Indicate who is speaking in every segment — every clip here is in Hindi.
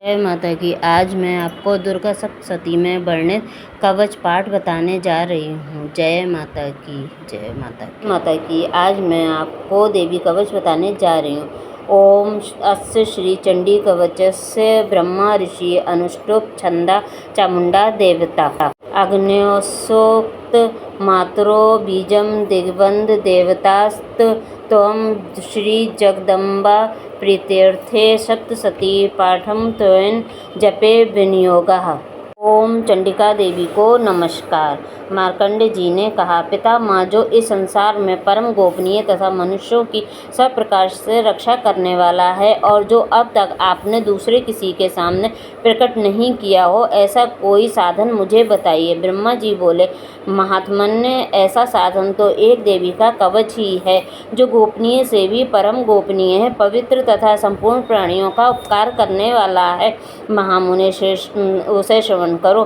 Speaker 1: जय माता की। आज मैं आपको दुर्गा सप्तशती में वर्णित कवच पाठ बताने जा रही हूँ। जय माता की। जय माता की। आज मैं आपको देवी कवच बताने जा रही हूँ। ओम अस्य श्री चंडी कवचस्य ब्रह्मा ऋषि अनुष्टुप छंदा चामुंडा देवता अग्न्योक्त मात्रो बीजम दिग्बंध देवतास्त त्वं श्री जगदम्बा प्रीत्यर्थे सप्तशती पाठम त्वं जपे विनियोगः। ओम चंडिका देवी को नमस्कार। मार्कंडेय जी ने कहा, पिता माँ जो इस संसार में परम गोपनीय तथा मनुष्यों की सब प्रकार से रक्षा करने वाला है और जो अब तक आपने दूसरे किसी के सामने प्रकट नहीं किया हो, ऐसा कोई साधन मुझे बताइए। ब्रह्मा जी बोले, महात्मन्य, ऐसा साधन तो एक देवी का कवच ही है जो गोपनीय से भी परम गोपनीय है, पवित्र तथा संपूर्ण प्राणियों का उपकार करने वाला है। महामुनि उसे श्रवण करो।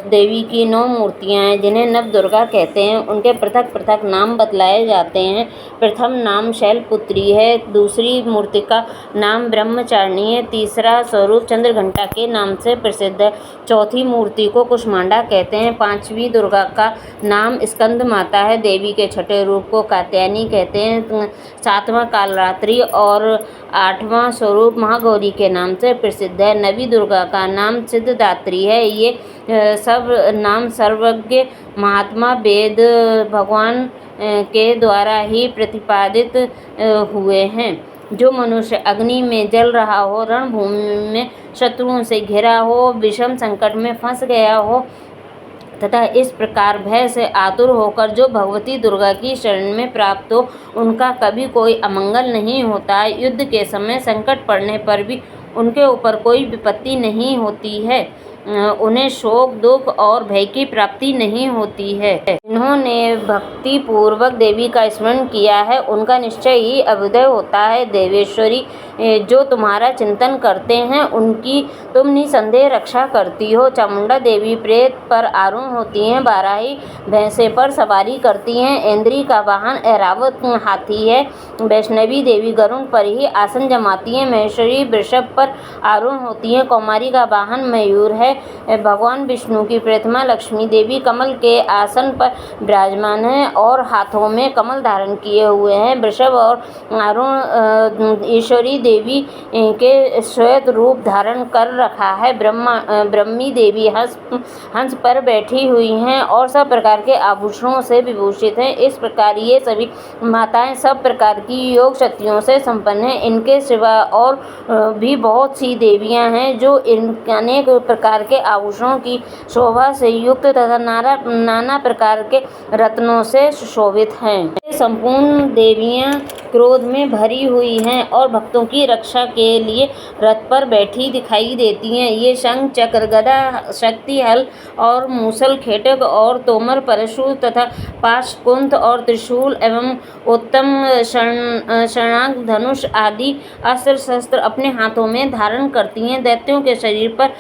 Speaker 1: देवी की 9 मूर्तियाँ हैं जिन्हें नव दुर्गा कहते हैं। उनके पृथक पृथक नाम बतलाए जाते हैं। प्रथम नाम शैलपुत्री है, दूसरी मूर्ति का नाम ब्रह्मचारिणी है, तीसरा स्वरूप चंद्रघंटा के नाम से प्रसिद्ध है, चौथी मूर्ति को कुष्मांडा कहते हैं, पांचवी दुर्गा का नाम स्कंद माता है, देवी के छठे रूप को कात्यायनी कहते हैं, सातवां कालरात्रि और आठवां स्वरूप महागौरी के नाम से प्रसिद्ध है, नवी दुर्गा का नाम सिद्धदात्री है। ये सब नाम सर्वज्ञ महात्मा वेद भगवान के द्वारा ही प्रतिपादित हुए हैं। जो मनुष्य अग्नि में जल रहा हो, रणभूमि में शत्रुओं से घिरा हो, विषम संकट में फंस गया हो तथा इस प्रकार भय से आतुर होकर जो भगवती दुर्गा की शरण में प्राप्त हो, उनका कभी कोई अमंगल नहीं होता। युद्ध के समय संकट पड़ने पर भी उनके ऊपर कोई विपत्ति नहीं होती है। उन्हें शोक, दुख और भय की प्राप्ति नहीं होती है। जिन्होंने भक्ति पूर्वक देवी का स्मरण किया है, उनका निश्चय ही अभ्युदय होता है। देवेश्वरी, जो तुम्हारा चिंतन करते हैं, उनकी तुम निसंदेह रक्षा करती हो। चामुंडा देवी प्रेत पर आरूढ़ होती हैं, बाराही भैंसे पर सवारी करती हैं, इंद्री का वाहन ऐरावत हाथी है, वैष्णवी देवी गरुड़ पर ही आसन जमाती हैं, महेश्वरी वृषभ पर आरूढ़ होती हैं, कौमारी का वाहन मयूर है, भगवान विष्णु की प्रतिमा लक्ष्मी देवी कमल के आसन पर विराजमान है और हाथों में कमल धारण किए हुए हैं। वृषभ और आरूढ़ ईश्वरी देवी के श्वेत रूप धारण कर रखा है। ब्रह्मी देवी हंस पर बैठी हुई हैं और सब प्रकार के आभूषणों से विभूषित हैं। इस प्रकार ये सभी माताएं सब प्रकार की योग शक्तियों से संपन्न हैं। इनके सिवा और भी बहुत सी देवियां हैं जो अनेक प्रकार के आभूषणों की शोभा से युक्त तथा नाना प्रकार के रत्नों से सुशोभित हैं। ये संपूर्ण देवियां क्रोध में भरी हुई हैं और भक्तों की रक्षा के लिए रथ पर बैठी दिखाई देती हैं। ये शंख, चक्र, गदा, शक्ति, हल और मूसल, खेटक और तोमर, परशु तथा पाशकुंत और त्रिशूल एवं उत्तम शरणांक, धनुष आदि अस्त्र शस्त्र अपने हाथों में धारण करती हैं। दैत्यों के शरीर पर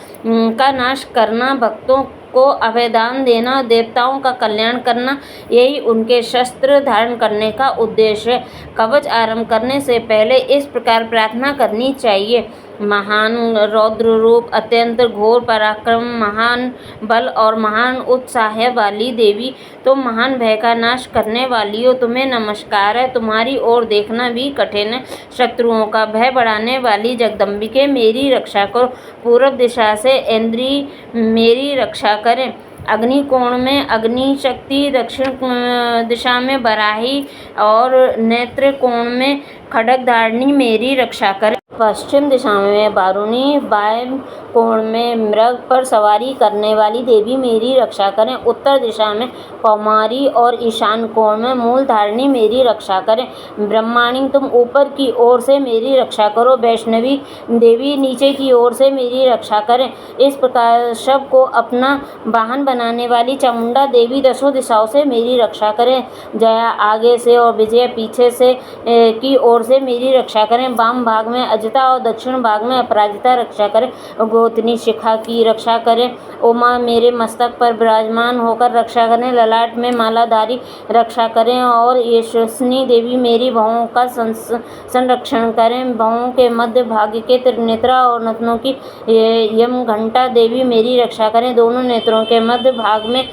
Speaker 1: का नाश करना, भक्तों को अभयदान देना, देवताओं का कल्याण करना, यही उनके शस्त्र धारण करने का उद्देश्य है। कवच आरंभ करने से पहले इस प्रकार प्रार्थना करनी चाहिए। महान रौद्र रूप, अत्यंत घोर पराक्रम, महान बल और महान उत्साह वाली देवी, तुम महान भय का नाश करने वाली हो, तुम्हें नमस्कार है। तुम्हारी ओर देखना भी कठिन है। शत्रुओं का भय बढ़ाने वाली जगदम्बिके, मेरी रक्षा करो। पूर्व दिशा से इंद्री मेरी रक्षा करें। अग्नि कोण में अग्नि शक्ति, दक्षिण दिशा में बराही और नेत्र कोण में खड्गधारिणी मेरी रक्षा करें। पश्चिम दिशा में वारुणी, वायव्य कोण में मृग पर सवारी करने वाली देवी मेरी रक्षा करें। उत्तर दिशा में कौमारी और ईशान कोण में मूलधारिणी मेरी रक्षा करें। ब्रह्माणी, तुम ऊपर की ओर से मेरी रक्षा करो। वैष्णवी देवी नीचे की ओर से मेरी रक्षा करें। इस प्रकार शव को अपना वाहन बनाने वाली चामुंडा देवी दसों दिशाओं से मेरी रक्षा करें। जया आगे से और विजया पीछे से की ओर से मेरी रक्षा करें। वाम भाग में पराजिता और दक्षिण भाग में अपराजिता रक्षा करें। गोतनी शिखा की रक्षा करें। उमा मेरे मस्तक पर विराजमान होकर रक्षा करें। ललाट में मालाधारी रक्षा करें और यशस्विनी देवी मेरी भवों का संरक्षण करें। भवों के मध्य भाग के त्रिनेत्रा और नथनों की यमघंटा देवी मेरी रक्षा करें। दोनों नेत्रों के मध्य भाग में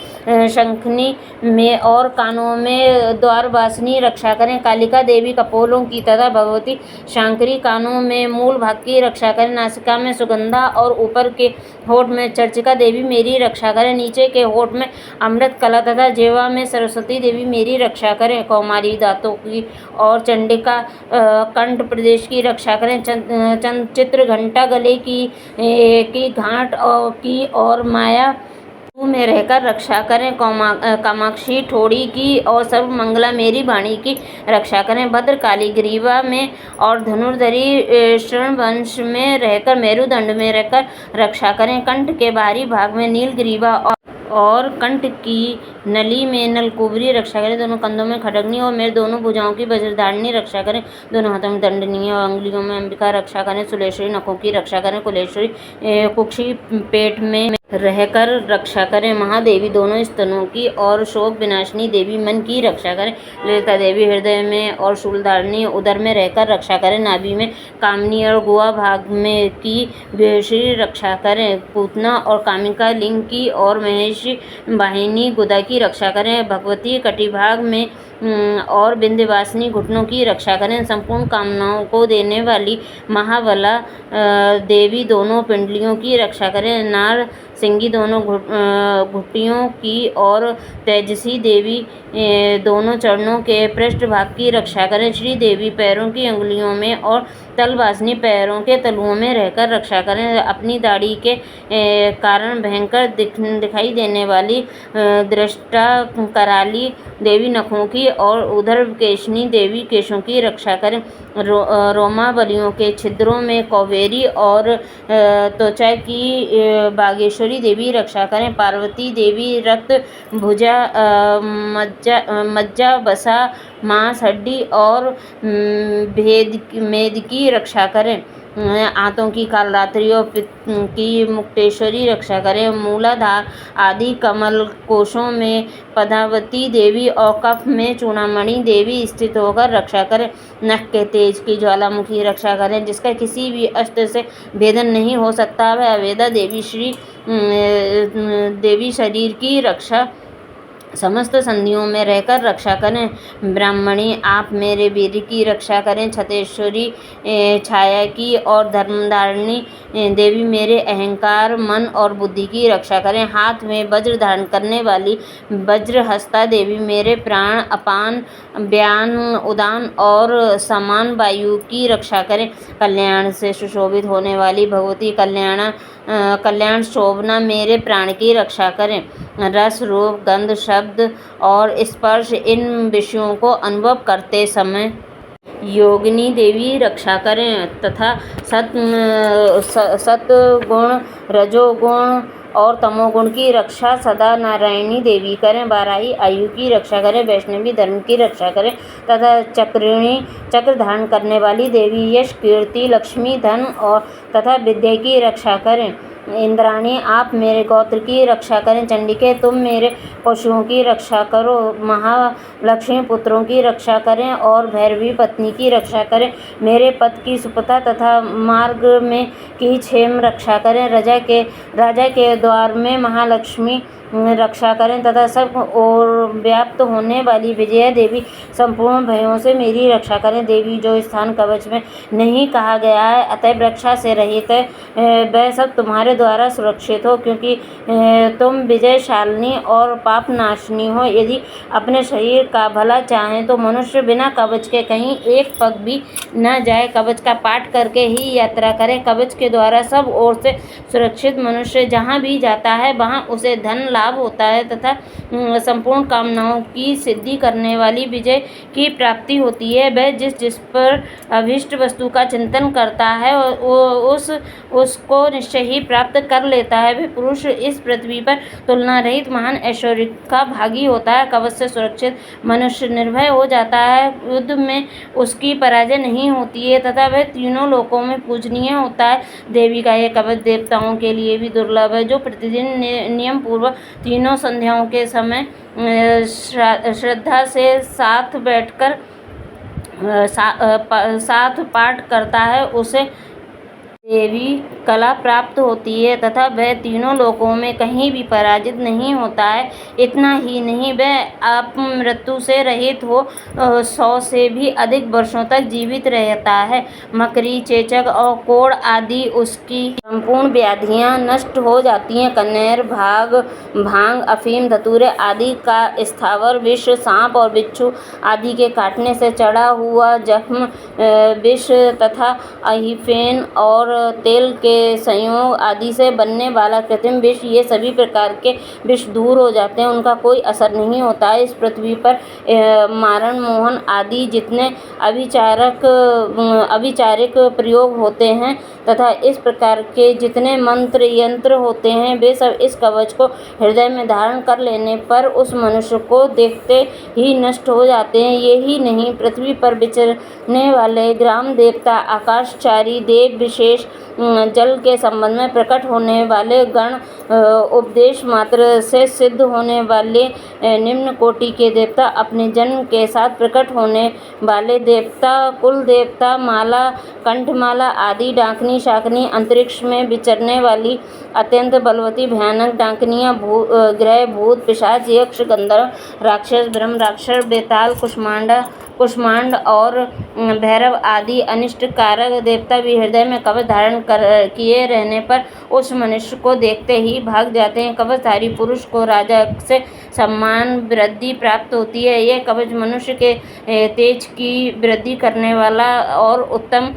Speaker 1: शंखनी में और कानों में द्वारवासिनी रक्षा करें। कालिका देवी कपोलों की तथा भगवती शांकरी कानों में मूल भाग की रक्षा करें। नासिका में सुगंधा और ऊपर के होठ में चर्चिका देवी मेरी रक्षा करें। नीचे के होठ में अमृत कला तथा जिह्वा में सरस्वती देवी मेरी रक्षा करें। कौमारी दांतों की और चंडिका कंठ प्रदेश की रक्षा करें। चित्र घंटा गले की घाट की और माया में रहकर रक्षा करें। कामाक्षी ठोड़ी की और सर्वमंगला मेरी वाणी की रक्षा करें। भद्रकाली ग्रीवा में और धनुर्धरी श्रवणवंश में रहकर मेरुदंड में रहकर रक्षा करें। कंठ के बाहरी भाग में नीलग्रीवा और कंठ की नली में नलकुबरी रक्षा करें। दोनों कंधों में खड्गनी और मेरे दोनों भुजाओं की वज्रधारिणी रक्षा करें। दोनों हाथों में दंडनी और अंगुलियों में अंबिका रक्षा करें। सुलेश्वरी नखों की रक्षा करें। कुलेश्वरी कुक्षी पेट में रहकर रक्षा करें। महादेवी दोनों स्तनों की और शोक विनाशिनी देवी मन की रक्षा करें। ललिता देवी हृदय में और शूलधारिणी उदर में रहकर रक्षा करें। नाभि में कामनी और गुहा भाग में की श्री रक्षा करें। पूतना और कामिका लिंग की और महेश वाहिनी गुदा की रक्षा करें। भगवती कटिभाग में और विंध्यवासिनी घुटनों की रक्षा करें। संपूर्ण कामनाओं को देने वाली महाबला देवी दोनों पिंडलियों की रक्षा करें। नार सिंगी दोनों घुटियों की और तेजसी देवी दोनों चरणों के पृष्ठ भाग की रक्षा करें। श्री देवी पैरों की अंगुलियों में और तलवासिनी पैरों के तलुओं में रहकर रक्षा करें। अपनी दाढ़ी के कारण भयंकर दिखाई देने वाली दृष्टा कराली देवी नखों की और उधर केशनी देवी केशों की रक्षा करें। रोमावलियों के छिद्रों में कौवेरी और त्वचा की बागेश्वरी देवी रक्षा करें। पार्वती देवी रक्त भुजा मज्जा बसा मांस हड्डी और मेद की रक्षा करें। आंतों की कालरात्रि और की मुक्तेश्वरी रक्षा करें। मूलाधार आदि कमल कोशों में पद्मावती देवी और कफ में चूड़ामणि देवी स्थित होकर रक्षा करें। नख के तेज की ज्वालामुखी रक्षा करें। जिसका किसी भी अस्त्र से भेदन नहीं हो सकता वह अवेदा देवी श्री देवी शरीर की रक्षा समस्त संधियों में रहकर रक्षा करें। ब्राह्मणी आप मेरे वीर की रक्षा करें। छतेश्वरी छाया की और धर्मधारिणी देवी मेरे अहंकार मन और बुद्धि की रक्षा करें। हाथ में वज्र धारण करने वाली वज्रहस्ता देवी मेरे प्राण अपान व्यान उदान और समान वायु की रक्षा करें। कल्याण से सुशोभित होने वाली भगवती कल्याण शोभना मेरे प्राण की रक्षा करें। रस रूप गंध शब्द और स्पर्श इन विषयों को अनुभव करते समय योगिनी देवी रक्षा करें तथा सत्गुण रजोगुण और तमोगुण की रक्षा सदा नारायणी देवी करें। बाराही आयु की रक्षा करें। वैष्णवी धर्म की रक्षा करें तथा चक्रिणी चक्र धारण करने वाली देवी यश कीर्ति लक्ष्मी धन और तथा विद्या की रक्षा करें। इंद्राणी आप मेरे गोत्र की रक्षा करें। चंडिके तुम मेरे पशुओं की रक्षा करो। महालक्ष्मी पुत्रों की रक्षा करें और भैरवी पत्नी की रक्षा करें। मेरे पद की सुपथा तथा मार्ग में की क्षेम रक्षा करें। राजा के द्वार में महालक्ष्मी रक्षा करें तथा सब और व्याप्त होने वाली विजया देवी संपूर्ण भयों से मेरी रक्षा करें। देवी जो स्थान कवच में नहीं कहा गया है अतः रक्षा से रहित है वह सब तुम्हारे द्वारा सुरक्षित हो क्योंकि तुम विजयशालिनी और पाप नाशनी हो। यदि अपने शरीर का भला चाहें तो मनुष्य बिना कवच के कहीं एक पग भी न जाए। कवच का पाठ करके ही यात्रा करे। कवच के द्वारा सब ओर से सुरक्षित मनुष्य जहाँ भी जाता है वहाँ उसे धन लाभ होता है तथा संपूर्ण कामनाओं की सिद्धि करने वाली विजय की प्राप्ति होती है। वह जिस पर अभीष्ट वस्तु का चिंतन करता है उसको निश्चय ही प्राप्त प्राप्त कर लेता है, वह पुरुष इस पृथ्वी पर तुलना रहित महान ऐश्वर्य का भागी होता है। कवच से सुरक्षित मनुष्य निर्भय हो जाता है, युद्ध में उसकी पराजय नहीं होती है तथा वह तीनों लोकों में पूजनीय होता है। देवी का यह कवच देवताओं के लिए भी दुर्लभ है, जो प्रतिदिन नियम पूर्वक तीनों संध्याओं के समय श्रद्धा से साथ बैठकर साथ पाठ करता है, उसे देवी कला प्राप्त होती है तथा वह तीनों लोकों में कहीं भी पराजित नहीं होता है। इतना ही नहीं, वह मृत्यु से रहित हो 100 से भी अधिक वर्षों तक जीवित रहता है। मकड़ी, चेचक और कोढ़ आदि उसकी संपूर्ण व्याधियां नष्ट हो जाती हैं। कनेर, भांग, अफीम, धतूरे आदि का स्थावर विष, सांप और बिच्छू आदि के काटने से चढ़ा हुआ जख्म, विष तथा अहिफेन और तेल के संयोग आदि से बनने वाला कृत्रिम विष, ये सभी प्रकार के विष दूर हो जाते हैं, उनका कोई असर नहीं होता है। इस पृथ्वी पर मारण, मोहन आदि जितने अभिचारिक प्रयोग होते हैं तथा इस प्रकार के जितने मंत्र यंत्र होते हैं, वे सब इस कवच को हृदय में धारण कर लेने पर उस मनुष्य को देखते ही नष्ट हो जाते हैं। ये ही नहीं, पृथ्वी पर विचरने वाले ग्राम देवता, आकाशचारी देव, विशेष जल के संबंध में प्रकट होने वाले गण, उपदेश मात्र से सिद्ध होने वाले निम्न कोटि के देवता, अपने जन्म के साथ प्रकट होने वाले देवता, कुल देवता, माला, कंठमाला आदि, डाकनी, शाकनी, अंतरिक्ष में विचरने वाली अत्यंत बलवती भयानक डाकनियाँ, ग्रह, भूत, पिशाच, यक्ष, गंधर्व, राक्षस, ब्रह्म राक्षस, बेताल, कुष्मांड और भैरव आदि अनिष्ट कारक देवता भी हृदय में कवच धारण किए रहने पर उस मनुष्य को देखते ही भाग जाते हैं। कवचधारी पुरुष को राजा से सम्मान वृद्धि प्राप्त होती है। यह कवच मनुष्य के तेज की वृद्धि करने वाला और उत्तम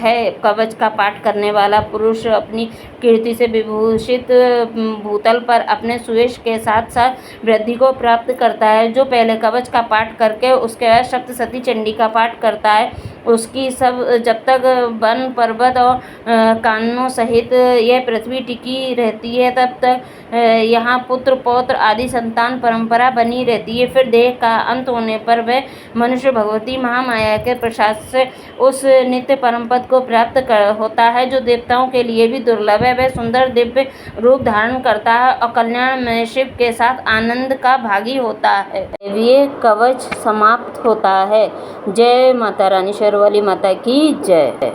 Speaker 1: है। कवच का पाठ करने वाला पुरुष अपनी कीर्ति से विभूषित भूतल पर अपने सुयश के साथ साथ वृद्धि को प्राप्त करता है। जो पहले कवच का पाठ करके उसके बाद सप्तशती चंडी का पाठ करता है, उसकी जब तक वन पर्वत और काननों सहित यह पृथ्वी टिकी रहती है, तब तक यहाँ पुत्र पौत्र आदि संतान परंपरा बनी रहती है। फिर देह का अंत होने पर वह मनुष्य भगवती महामाया के प्रसाद से उस नित्य परम पद को प्राप्त होता है, जो देवताओं के लिए भी दुर्लभ है। वह सुंदर दिव्य रूप धारण करता है और कल्याण में शिव के साथ आनंद का भागी होता है। ये कवच समाप्त होता है। जय माता रानी शेरवाली माता की जय।